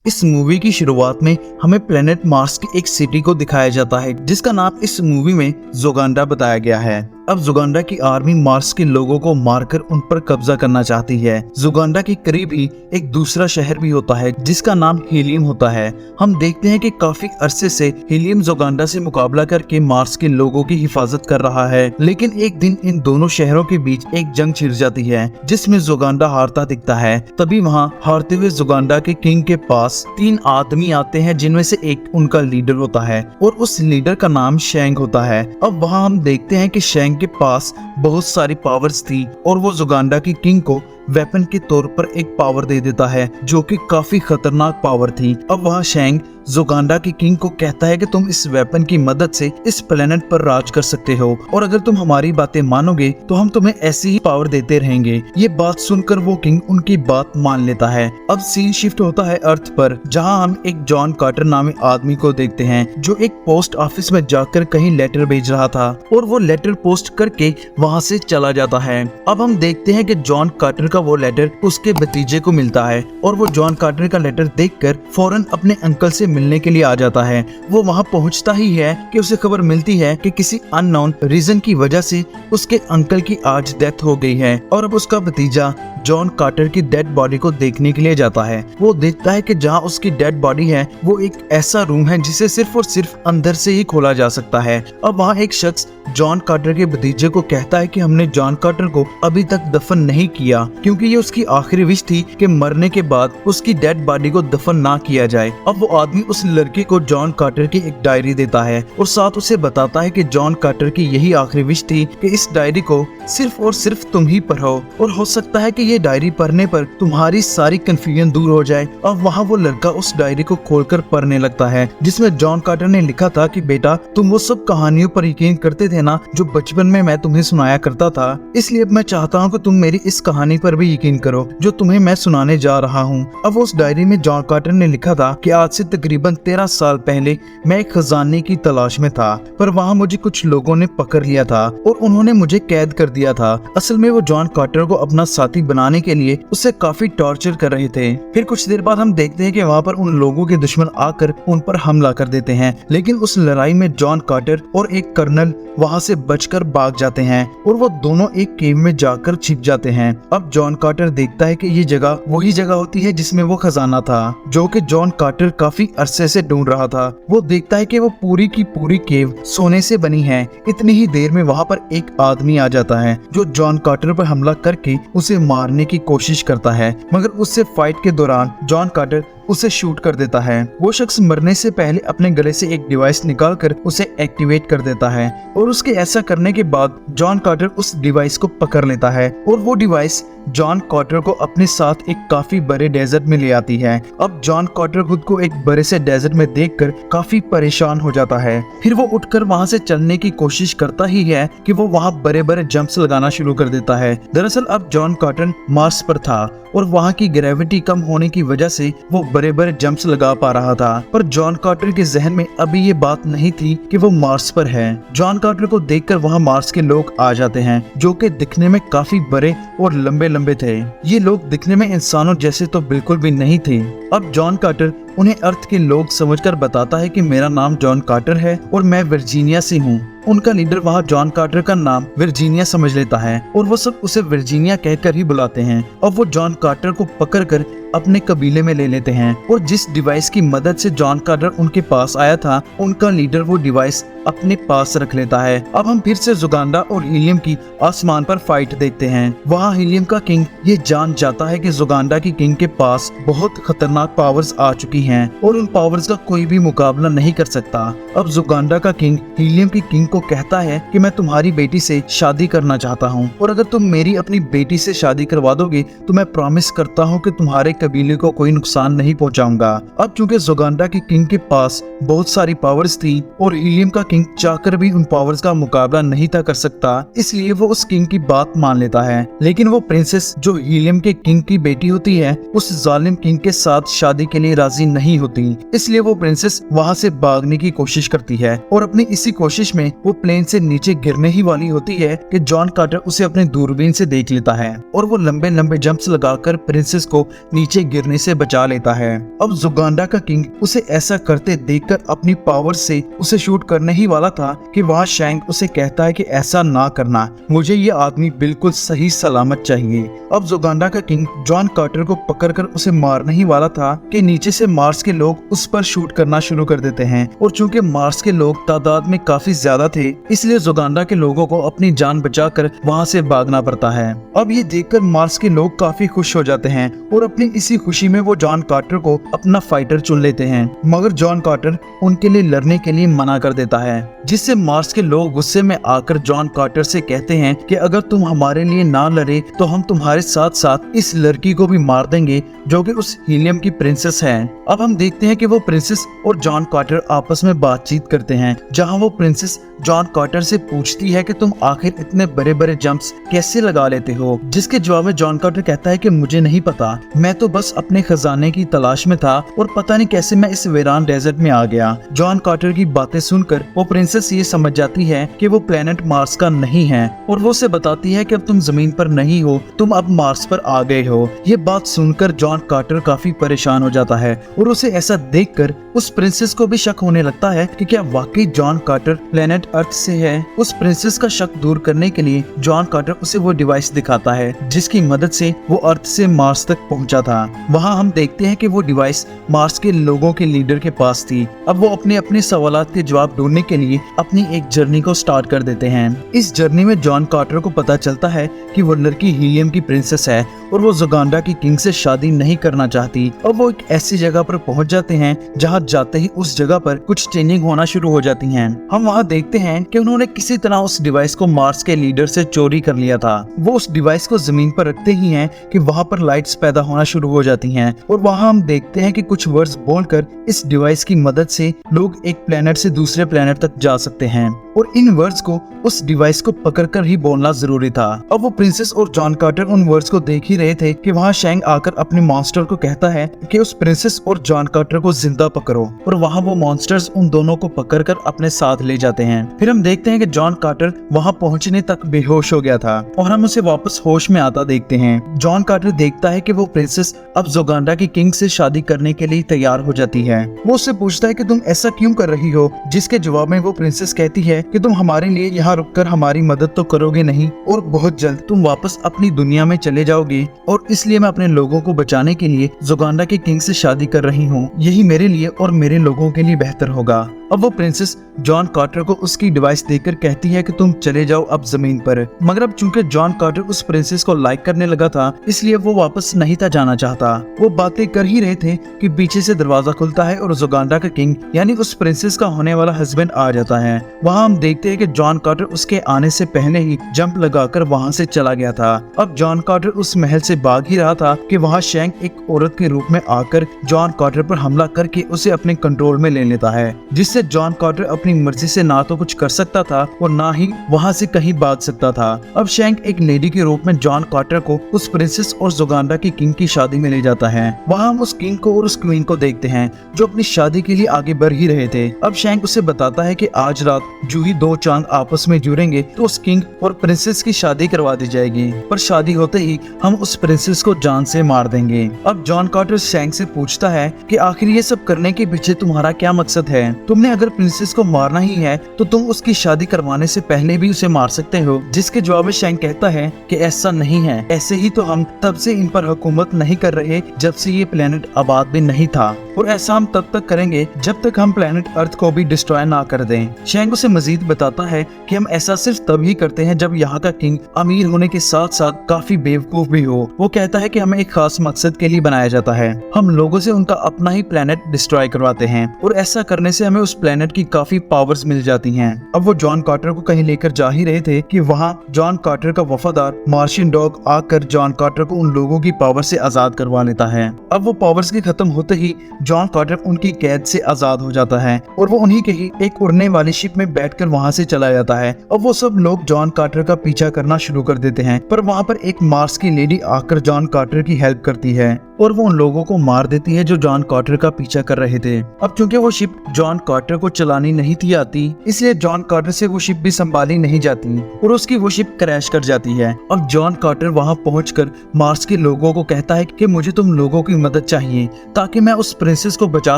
इस मूवी की शुरुआत में हमें प्लेनेट मार्स की एक सिटी को दिखाया जाता है जिसका नाम इस मूवी में जोगांडा बताया गया है। अब जोगांडा की आर्मी मार्स के लोगों को मारकर उन पर कब्जा करना चाहती है। जोगांडा के करीब ही एक दूसरा शहर भी होता है जिसका नाम हीलियम होता है। हम देखते हैं कि काफी अरसे से हीलियम जोगांडा से मुकाबला करके मार्स के लोगों की हिफाजत कर रहा है, लेकिन एक दिन इन दोनों शहरों के बीच एक जंग छिड़ जाती है जिसमें जोगांडा हारता दिखता है। तभी वहाँ हारते हुए जोगांडा के किंग के पास 3 आदमी आते हैं जिनमें से एक उनका लीडर होता है और उस लीडर का नाम शेंग होता है। अब वहाँ हम देखते हैं कि शेंग के पास बहुत सारी पावर्स थी और वो जोगांडा की किंग को वेपन के तौर पर एक पावर दे देता है जो कि काफी खतरनाक पावर थी। अब वहाँ शेंग जोगांडा की किंग को कहता है कि तुम इस वेपन की मदद से इस प्लेनेट पर राज कर सकते हो और अगर तुम हमारी बातें मानोगे तो हम तुम्हें ऐसी ही पावर देते रहेंगे। ये बात सुनकर वो किंग उनकी बात मान लेता है। अब सीन शिफ्ट होता है अर्थ पर, जहाँ हम एक जॉन कार्टर नामी आदमी को देखते हैं जो एक पोस्ट ऑफिस में जाकर कहीं लेटर भेज रहा था और वो लेटर पोस्ट करके वहाँ से चला जाता है। अब हम देखते हैं कि जॉन कार्टर का वो लेटर उसके भतीजे को मिलता है और वो जॉन कार्टर का लेटर देखकर फौरन अपने अंकल से मिलने के लिए आ जाता है। वो वहाँ पहुँचता ही है कि उसे खबर मिलती है कि किसी अननोन रीजन की वजह से उसके अंकल की आज डेथ हो गई है और अब उसका भतीजा जॉन कार्टर की डेड बॉडी को देखने के लिए जाता है। वो देखता है कि जहाँ उसकी डेड बॉडी है वो एक ऐसा रूम है जिसे सिर्फ और सिर्फ अंदर से ही खोला जा सकता है। अब वहाँ एक शख्स जॉन कार्टर के भतीजे को कहता है कि हमने जॉन कार्टर को अभी तक दफन नहीं किया क्योंकि ये उसकी आखिरी विश थी कि मरने के बाद उसकी डेड बॉडी को दफन ना किया जाए। अब वो आदमी उस लड़के को जॉन कार्टर की एक डायरी देता है और साथ उसे बताता है कि जॉन कार्टर की यही आखिरी विश थी कि इस डायरी को सिर्फ और सिर्फ तुम ही पढ़ो और हो सकता है कि ये डायरी पढ़ने पर तुम्हारी सारी कंफ्यूजन दूर हो जाए। अब वहाँ वो लड़का उस डायरी को खोलकर पढ़ने लगता है जिसमें जॉन कार्टर ने लिखा था कि बेटा तुम वो सब कहानियों पर यकीन करते थे ना जो बचपन में मैं तुम्हें सुनाया करता था, इसलिए अब मैं चाहता हूँ कि तुम मेरी इस कहानी पर भी यकीन करो जो तुम्हें मैं सुनाने जा रहा हूँ। अब उस डायरी में जॉन कार्टर ने लिखा था कि आज से तकरीबन 13 साल पहले मैं एक खजाने की तलाश में था पर वहाँ मुझे कुछ लोगों ने पकड़ लिया था और उन्होंने मुझे कैद कर दिया था। असल में वो जॉन कार्टर को अपना साथी बनाने के लिए उसे काफी टॉर्चर कर रहे थे। फिर कुछ देर बाद हम देखते हैं कि वहाँ पर उन लोगों के दुश्मन आकर उन पर हमला कर देते हैं, लेकिन उस लड़ाई में जॉन कार्टर और एक कर्नल वहाँ से बचकर भाग जाते हैं और वो दोनों एक केव में जाकर छिप जाते हैं। अब जॉन कार्टर देखता है कि ये जगह वही जगह होती है जिसमें वो खजाना था जो कि जॉन कार्टर काफी अरसे से ढूंढ रहा था। वो देखता है कि वो पूरी की पूरी केव सोने से बनी है। इतनी ही देर में वहाँ पर एक आदमी आ जाता है जो जॉन कार्टर पर हमला करके उसे मारने की कोशिश करता है, मगर उससे फाइट के दौरान जॉन कार्टर उसे शूट कर देता है। वो शख्स मरने से पहले अपने गले से एक डिवाइस निकालकर उसे एक्टिवेट कर देता है और उसके ऐसा करने के बाद जॉन कार्टर उस डिवाइस को पकड़ लेता है और वो डिवाइस जॉन कार्टर को अपने साथ एक काफी बड़े डेजर्ट में ले आती है। अब जॉन कार्टर खुद को एक बड़े से डेजर्ट में देखकर काफी परेशान हो जाता है। फिर वो उठकर वहाँ से चलने की कोशिश करता ही है कि वो वहाँ बड़े बड़े जंप्स लगाना शुरू कर देता है। दरअसल अब जॉन कार्टर मार्स पर था और वहाँ की ग्रेविटी कम होने की वजह से वो बड़े बड़े जंप्स लगा पा रहा था, पर जॉन कार्टर के जहन में अभी ये बात नहीं थी कि वो मार्स पर है। जॉन कार्टर को देखकर वहाँ मार्स के लोग आ जाते हैं जो कि दिखने में काफी बड़े और लंबे लंबे थे। ये लोग दिखने में इंसानों जैसे तो बिल्कुल भी नहीं थे। अब जॉन कार्टर उन्हें अर्थ के लोग समझकर बताता है कि मेरा नाम जॉन कार्टर है और मैं वर्जीनिया से हूँ। उनका लीडर वहाँ जॉन कार्टर का नाम वर्जीनिया समझ लेता है और वो सब उसे वर्जीनिया कहकर ही बुलाते हैं। अब वो जॉन कार्टर को पकड़कर अपने कबीले में ले लेते हैं और जिस डिवाइस की मदद से जॉन कार्टर उनके पास आया था उनका लीडर वो डिवाइस अपने पास रख लेता है। अब हम फिर से जोगांडा और हीलियम की आसमान पर फाइट देखते हैं। वहाँ हीलियम का किंग ये जान जाता है कि जोगांडा की किंग के पास बहुत खतरनाक पावर्स आ चुकी हैं और उन पावर्स का कोई भी मुकाबला नहीं कर सकता। अब जोगांडा का किंग हीलियम की किंग को कहता है कि मैं तुम्हारी बेटी से शादी करना चाहता हूँ और अगर तुम मेरी अपनी बेटी से शादी करवा दोगे तो मैं प्रॉमिस करता हूँ कि तुम्हारे कबीले को कोई नुकसान नहीं पहुँचाऊंगा। अब चूंकि जोगांडा की किंग के पास बहुत सारी पावर्स थी और हीलियम का किंग चाहकर भी उन पावर्स का मुकाबला नहीं था कर सकता, इसलिए वो उस किंग की बात मान लेता है। लेकिन वो प्रिंसेस जो हीलियम के किंग की बेटी होती है उस जालिम किंग के साथ शादी के लिए राजी नहीं होती, इसलिए वो प्रिंसेस वहाँ से भागने की कोशिश करती है और अपनी इसी कोशिश में वो प्लेन से नीचे गिरने ही वाली होती है कि जॉन कार्टर उसे अपने दूरबीन से देख लेता है और वो लंबे लंबे जंप्स लगाकर प्रिंसेस को नीचे नीचे गिरने से बचा लेता है। अब जुगांडा का किंग उसे ऐसा करते देखकर अपनी पावर से उसे शूट करने ही वाला था कि वहाँ शैंक उसे कहता है कि ऐसा ना करना, मुझे ये आदमी बिल्कुल सही सलामत चाहिए। अब जुगांडा का किंग जॉन कार्टर को पकड़कर उसे मारने ही वाला था कि नीचे से मार्स के लोग उस पर शूट करना शुरू कर देते हैं, और चूंकि मार्स के लोग तादाद में काफी ज्यादा थे, इसलिए जुगांडा के लोगों को अपनी जान बचाकर वहाँ से भागना पड़ता है। अब ये देखकर मार्स के लोग काफी खुश हो जाते हैं और अपनी इसी खुशी में वो जॉन कार्टर को अपना फाइटर चुन लेते हैं, मगर जॉन कार्टर उनके लिए लड़ने के लिए मना कर देता है, जिससे मार्स के लोग गुस्से में आकर जॉन कार्टर से कहते हैं कि अगर तुम हमारे लिए ना लड़े तो हम तुम्हारे साथ साथ इस लड़की को भी मार देंगे जो कि उस हीलियम की प्रिंसेस है। अब हम देखते हैं कि वो प्रिंसेस और जॉन कार्टर आपस में बातचीत करते हैं, जहां वो प्रिंसेस जॉन कार्टर से पूछती है कि तुम आखिर इतने बड़े बड़े जंप्स कैसे लगा लेते हो, जिसके जवाब में जॉन कार्टर कहता है कि मुझे नहीं पता, मैं तो बस अपने खजाने की तलाश में था और पता नहीं कैसे मैं इस वीरान डेजर्ट में आ गया। जॉन कार्टर की बातें सुनकर वो प्रिंसेस ये समझ जाती है कि वो प्लेनेट मार्स का नहीं है, और वो उसे बताती है कि अब तुम जमीन पर नहीं हो, तुम अब मार्स पर आ गए हो। ये बात सुनकर जॉन कार्टर काफी परेशान हो जाता है और उसे ऐसा देखकर उस प्रिंसेस को भी शक होने लगता है कि क्या वाकई जॉन कार्टर प्लेनेट अर्थ से है। उस प्रिंसेस का शक दूर करने के लिए जॉन कार्टर उसे वो डिवाइस दिखाता है जिसकी मदद से वो अर्थ से मार्स तक पहुंचा था। वहां हम देखते हैं कि वो डिवाइस मार्स के लोगों के लीडर के पास थी। अब वो अपने अपने सवालात के जवाब ढूंढने के लिए अपनी एक जर्नी को स्टार्ट कर देते हैं। इस जर्नी में जॉन कार्टर को पता चलता है कि वो लड़की हीलियम की प्रिंसेस है और वो जुगांडा की किंग से शादी नहीं करना चाहती। अब वो एक ऐसी जगह पर पहुंच जाते हैं जहां जाते ही उस जगह पर कुछ ट्रेनिंग होना शुरू हो जाती है। हम वहां देखते हैं कि उन्होंने किसी तरह उस डिवाइस को मार्स के लीडर से चोरी कर लिया था। वो उस डिवाइस को जमीन पर रखते ही हैं कि वहां पर लाइट्स पैदा होना शुरू हो जाती हैं, और वहां हम देखते हैं कि कुछ वर्ड्स बोलकर इस डिवाइस की मदद से लोग एक प्लेनेट से दूसरे प्लेनेट तक जा सकते हैं, और इन वर्ड्स को उस डिवाइस को पकड़कर ही बोलना जरूरी था। अब वो प्रिंसेस और जॉन कार्टर उन वर्ड्स को देख ही रहे थे कि वहाँ शैंक आकर अपने मॉन्स्टर को कहता है कि उस प्रिंसेस और जॉन कार्टर को जिंदा पकड़ो, और वहाँ वो मॉन्स्टर्स उन दोनों को पकड़कर अपने साथ ले जाते हैं। फिर हम देखते हैं कि जॉन कार्टर वहाँ पहुँचने तक बेहोश हो गया था और हम उसे वापस होश में आता देखते हैं। जॉन कार्टर देखता है कि वो प्रिंसेस अब जुगांडा की किंग से शादी करने के लिए तैयार हो जाती है। वो उससे पूछता है कि तुम ऐसा क्यों कर रही हो, जिसके जवाब में वो प्रिंसेस कहती है कि तुम हमारे लिए यहाँ रुककर हमारी मदद तो करोगे नहीं, और बहुत जल्द तुम वापस अपनी दुनिया में चले जाओगे, और इसलिए मैं अपने लोगों को बचाने के लिए जुगांडा की किंग से शादी कर रही हूँ। यही मेरे लिए और मेरे लोगों के लिए बेहतर होगा। अब वो प्रिंसेस जॉन कार्टर को उसकी डिवाइस देकर कहती है कि तुम चले जाओ अब जमीन पर, मगर अब चूंकि जॉन कार्टर उस प्रिंसेस को लाइक करने लगा था, इसलिए वो वापस नहीं था जाना चाहता। वो बातें कर ही रहे थे कि पीछे से दरवाजा खुलता है और जुगांडा का किंग यानी उस प्रिंसेस का होने वाला हस्बैंड आ जाता है। वहाँ हम देखते हैं कि जॉन कार्टर उसके आने से पहले ही जंप लगाकर वहाँ से चला गया था। अब जॉन कार्टर उस महल से भाग ही रहा था कि वहाँ शैंक एक औरत के रूप में आकर जॉन कार्टर पर हमला करके उसे अपने कंट्रोल में ले लेता है, जिससे जॉन कार्टर अपनी मर्जी से ना तो कुछ कर सकता था और ना ही वहाँ से कहीं भाग सकता था। अब शैंक एक लेडी के रूप में जॉन कार्टर को उस प्रिंसेस और जुगांडा की किंग की शादी में ले जाता है। वहाँ हम उस किंग को और उस क्वीन को देखते हैं जो अपनी शादी के लिए आगे बढ़ ही रहे थे। अब शैंक उसे बताता है कि आज रात जो ही दो चांद आपस में जुड़ेंगे तो उस किंग और प्रिंसेस की शादी करवा दी जाएगी, पर शादी होते ही हम उस प्रिंसेस को जान से मार देंगे। अब जॉन कार्टर शैंक से पूछता है कि आखिर ये सब करने के पीछे तुम्हारा क्या मकसद है? तुमने अगर प्रिंसेस को मारना ही है तो तुम उसकी शादी करवाने से पहले भी उसे मार सकते हो, जिसके जवाब में शैंक कहता है कि ऐसा नहीं है, ऐसे ही तो हम तब से इन पर हुकूमत नहीं कर रहे जब से ये प्लेनेट आबाद भी नहीं था, और ऐसा हम तब तक करेंगे जब तक हम प्लेनेट अर्थ को भी डिस्ट्रॉय ना कर दें। शैंक उसे मजीद बताता है कि हम ऐसा सिर्फ तभी करते हैं जब यहाँ का किंग अमीर होने के साथ साथ काफी बेवकूफ भी हो। वो कहता है कि हमें एक खास मकसद के लिए बनाया जाता है, हम लोगों से उनका अपना ही प्लेनेट डिस्ट्रॉय करवाते हैं, और ऐसा करने से हमें उस प्लेनेट की काफी पावर्स मिल जाती हैं। अब वो जॉन कार्टर को कहीं लेकर जा ही रहे थे कि वहाँ जॉन कार्टर का वफादार मार्शियन डॉग आकर जॉन कार्टर को उन लोगों की पावर से आजाद करवा लेता है। अब वो पावर्स के खत्म होते ही जॉन कार्टर उनकी कैद से आजाद हो जाता है और वो उन्हीं के ही एक उड़ने वाली शिप में बैठकर वहाँ से चला जाता है। अब वो सब लोग जॉन कार्टर का पीछा करना शुरू कर देते हैं, पर वहाँ पर एक मार्स की लेडी आकर जॉन कार्टर की हेल्प करती है। और वो उन लोगों को मार देती है जो जॉन कार्टर का पीछा कर रहे थे। अब क्योंकि वो शिप जॉन कार्टर को चलानी नहीं थी आती, इसलिए जॉन कार्टर से वो शिप भी संभाली नहीं जाती और उसकी वो शिप क्रैश कर जाती है। अब जॉन कार्टर वहां पहुंचकर मार्स के लोगों को कहता है कि मुझे तुम लोगों की मदद चाहिए ताकि मैं उस प्रिंसेस को बचा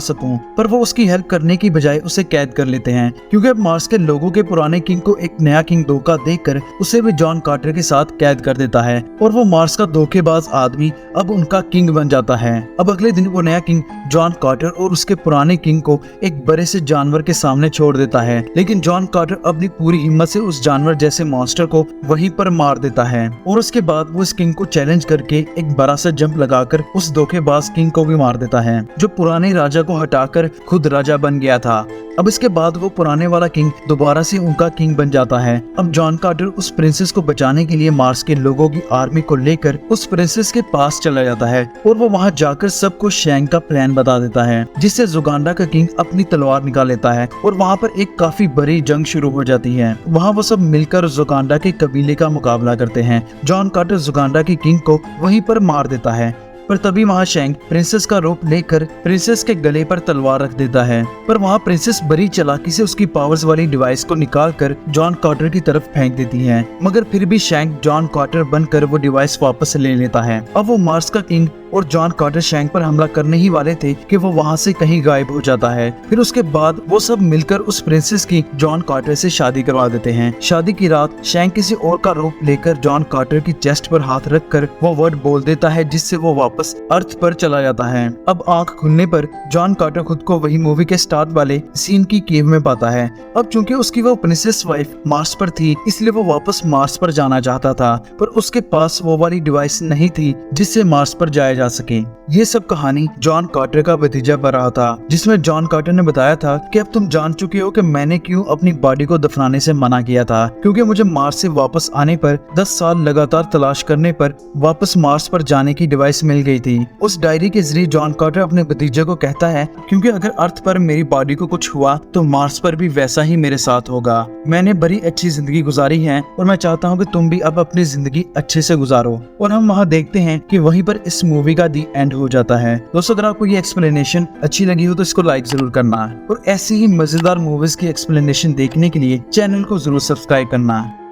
सकूं, पर वो उसकी हेल्प करने की बजाय उसे कैद कर लेते हैं क्योंकि अब मार्स के लोगों के पुराने किंग को एक नया किंग धोखा देकर उसे भी जॉन कार्टर के साथ कैद कर देता है और वो मार्स का धोखेबाज आदमी अब उनका किंग बन जाता है। अब अगले दिन वो नया किंग जॉन कार्टर और उसके पुराने किंग को एक बड़े से जानवर के सामने छोड़ देता है, लेकिन जॉन कार्टर अपनी पूरी हिम्मत से उस जानवर जैसे मॉन्स्टर को वहीं पर मार देता है और उसके बाद वो इस किंग को चैलेंज करके एक बड़ा सा जंप लगाकर उस धोखेबाज किंग को भी मार देता है जो पुराने राजा को हटाकर खुद राजा बन गया था। अब इसके बाद वो पुराने वाला किंग दोबारा से उनका किंग बन जाता है। अब जॉन कार्टर उस प्रिंसेस को बचाने के लिए मार्स के लोगों की आर्मी को लेकर उस प्रिंसेस के पास चला जाता है और वो वहां जाकर सबको शैंक का प्लान बता देता है, जिससे जुगांडा का किंग अपनी तलवार निकाल लेता है और वहां पर एक काफी बड़ी जंग शुरू हो जाती है। वहां वो सब मिलकर जुगांडा के कबीले का मुकाबला करते हैं। जॉन कार्टर जुगांडा के किंग को वहीं पर मार देता है, पर तभी वहाँ शैंक प्रिंसेस का रूप लेकर प्रिंसेस के गले पर तलवार रख देता है, पर वहाँ प्रिंसेस बड़ी चालाकी से उसकी पावर्स वाली डिवाइस को निकालकर जॉन कार्टर की तरफ फेंक देती है, मगर फिर भी शैंक जॉन कार्टर बनकर वो डिवाइस वापस ले लेता है। अब वो मार्स का किंग और जॉन कार्टर शैंक पर हमला करने ही वाले थे कि वो वहाँ से कहीं गायब हो जाता है। फिर उसके बाद वो सब मिलकर उस प्रिंसेस की जॉन कार्टर से शादी करवा देते हैं। शादी की रात शैंक किसी और का रूप लेकर जॉन कार्टर की चेस्ट पर हाथ रखकर वो वर्ड बोल देता है, जिससे वो वापस अर्थ पर चला जाता है। अब आंख खुलने पर जॉन कार्टर खुद को वही मूवी के स्टार्ट वाले सीन की केव में पाता है। अब चूंकि उसकी वो प्रिंसेस वाइफ मार्स पर थी, इसलिए वो वापस मार्स पर जाना चाहता था, पर उसके पास वो वाली डिवाइस नहीं थी जिससे मार्स पर जाया जा सके। ये सब कहानी जॉन कार्टर का भतीजा पर रहा था, जिसमें जॉन कार्टर ने बताया था कि अब तुम जान चुके हो कि मैंने क्यों अपनी बॉडी को दफनाने से मना किया था, क्योंकि मुझे मार्स से वापस आने पर 10 साल लगातार तलाश करने पर वापस मार्स पर जाने की डिवाइस मिल गई थी। उस डायरी के जरिए जॉन कार्टर अपने भतीजे को कहता है, क्योंकि अगर अर्थ पर मेरी बॉडी को कुछ हुआ तो मार्स पर भी वैसा ही मेरे साथ होगा। मैंने बड़ी अच्छी जिंदगी गुजारी है और मैं चाहता हूँ कि तुम भी अब अपनी जिंदगी अच्छे से गुजारो। और हम वहाँ देखते हैं कि वहीं पर इस मूवी का दी एंड हो जाता है। दोस्तों, अगर आपको ये एक्सप्लेनेशन अच्छी लगी हो तो इसको लाइक जरूर करना और ऐसी ही मजेदार मूवीज की एक्सप्लेनेशन देखने के लिए चैनल को जरूर सब्सक्राइब करना।